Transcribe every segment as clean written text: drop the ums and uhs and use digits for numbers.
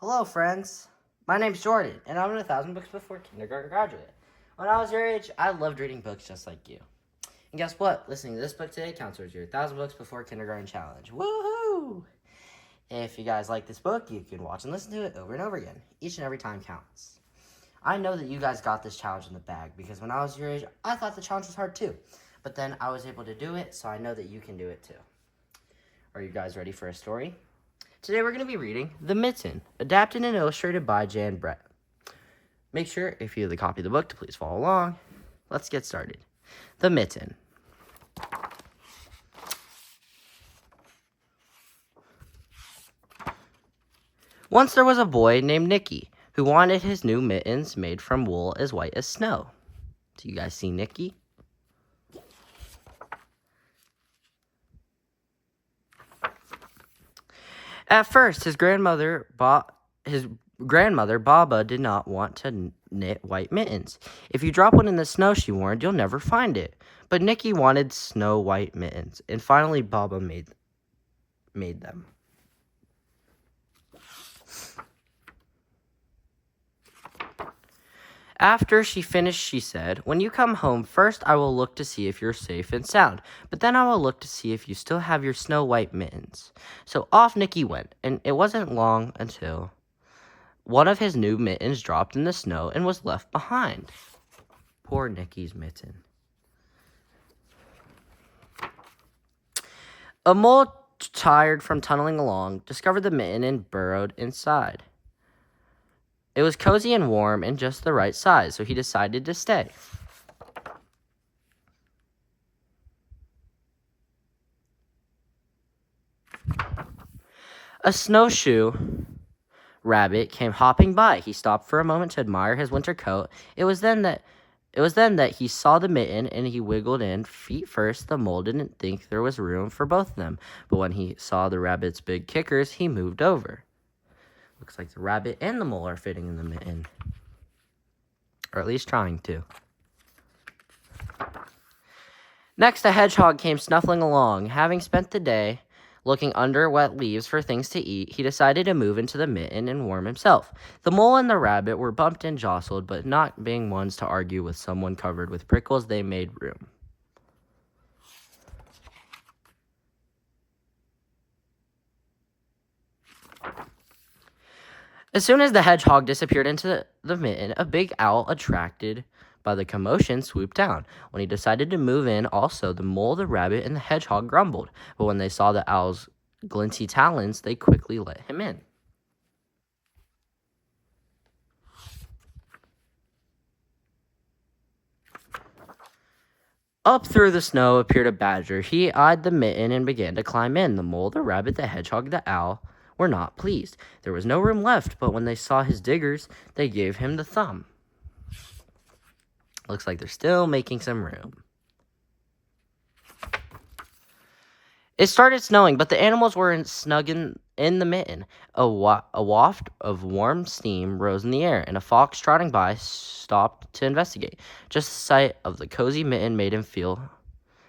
Hello, friends. My name's Jordan, and I'm in 1,000 Books Before Kindergarten Graduate. When I was your age, I loved reading books just like you. And guess what? Listening to this book today counts towards your 1,000 Books Before Kindergarten Challenge. Woohoo! If you guys like this book, you can watch and listen to it over and over again. Each and every time counts. I know that you guys got this challenge in the bag because when I was your age, I thought the challenge was hard too. But then I was able to do it, so I know that you can do it too. Are you guys ready for a story? Today we're going to be reading The Mitten, adapted and illustrated by Jan Brett. Make sure, if you have the copy of the book, to please follow along. Let's get started. The Mitten. Once there was a boy named Nicky who wanted his new mittens made from wool as white as snow. Do you guys see Nicky? At first, his grandmother Baba did not want to knit white mittens. If you drop one in the snow, she warned, you'll never find it. But Nicky wanted snow white mittens, and finally Baba made them. After she finished, she said, "When you come home, first I will look to see if you're safe and sound, but then I will look to see if you still have your snow white mittens." So off Nicky went, and it wasn't long until one of his new mittens dropped in the snow and was left behind. Poor Nicky's mitten. A mole, tired from tunneling along, discovered the mitten and burrowed inside. It was cozy and warm and just the right size, so he decided to stay. A snowshoe rabbit came hopping by. He stopped for a moment to admire his winter coat. It was then that he saw the mitten and he wiggled in feet first. The mole didn't think there was room for both of them, but when he saw the rabbit's big kickers, he moved over. Looks like the rabbit and the mole are fitting in the mitten. Or at least trying to. Next, a hedgehog came snuffling along. Having spent the day looking under wet leaves for things to eat, he decided to move into the mitten and warm himself. The mole and the rabbit were bumped and jostled, but not being ones to argue with someone covered with prickles, they made room. As soon as the hedgehog disappeared into the mitten, a big owl, attracted by the commotion, swooped down. When he decided to move in also, the mole, the rabbit, and the hedgehog grumbled. But when they saw the owl's glinty talons, they quickly let him in. Up through the snow appeared a badger. He eyed the mitten and began to climb in. The mole, the rabbit, the hedgehog, the owl were not pleased. There was no room left, but when they saw his diggers, they gave him the thumb. Looks like they're still making some room. It started snowing, but the animals were snug in the mitten. A waft of warm steam rose in the air, and a fox trotting by stopped to investigate. Just the sight of the cozy mitten made him feel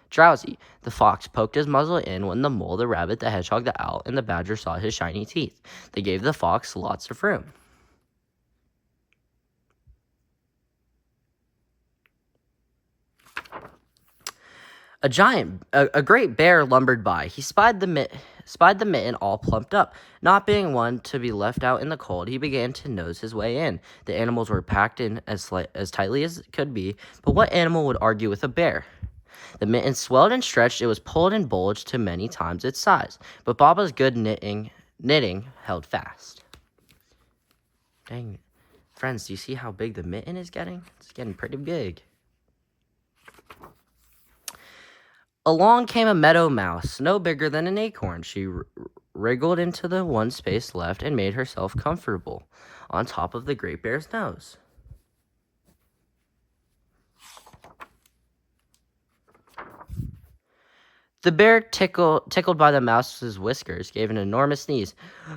drowsy. The fox poked his muzzle in when the mole, the rabbit, the hedgehog, the owl, and the badger saw his shiny teeth. They gave the fox lots of room. A great bear lumbered by. He spied the mitten all plumped up. Not being one to be left out in the cold, he began to nose his way in. The animals were packed in as tightly as could be, but what animal would argue with a bear? The mitten swelled and stretched. It was pulled and bulged to many times its size, but Baba's good knitting held fast. Dang, friends, do you see how big the mitten is getting? It's getting pretty big. Along came a meadow mouse, no bigger than an acorn. She wriggled into the one space left and made herself comfortable on top of the great bear's nose. The bear, tickled by the mouse's whiskers, gave an enormous sneeze.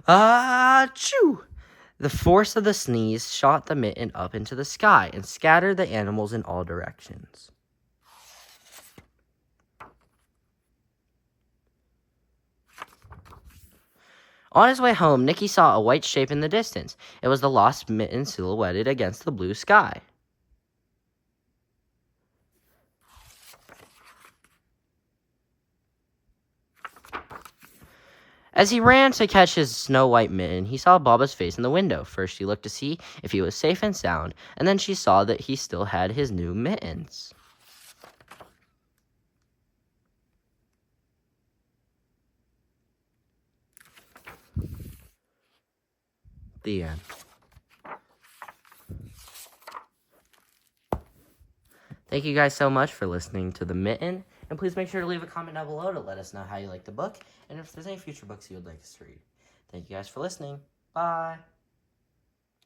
Ah-choo! The force of the sneeze shot the mitten up into the sky and scattered the animals in all directions. On his way home, Nicky saw a white shape in the distance. It was the lost Mitten silhouetted against the blue sky. As he ran to catch his snow-white Mitten, he saw Baba's face in the window. First, she looked to see if he was safe and sound, and then she saw that he still had his new mittens. The end. Thank you guys so much for listening to The Mitten, and please make sure to leave a comment down below to let us know how you like the book, and if there's any future books you would like us to read. Thank you guys for listening. Bye!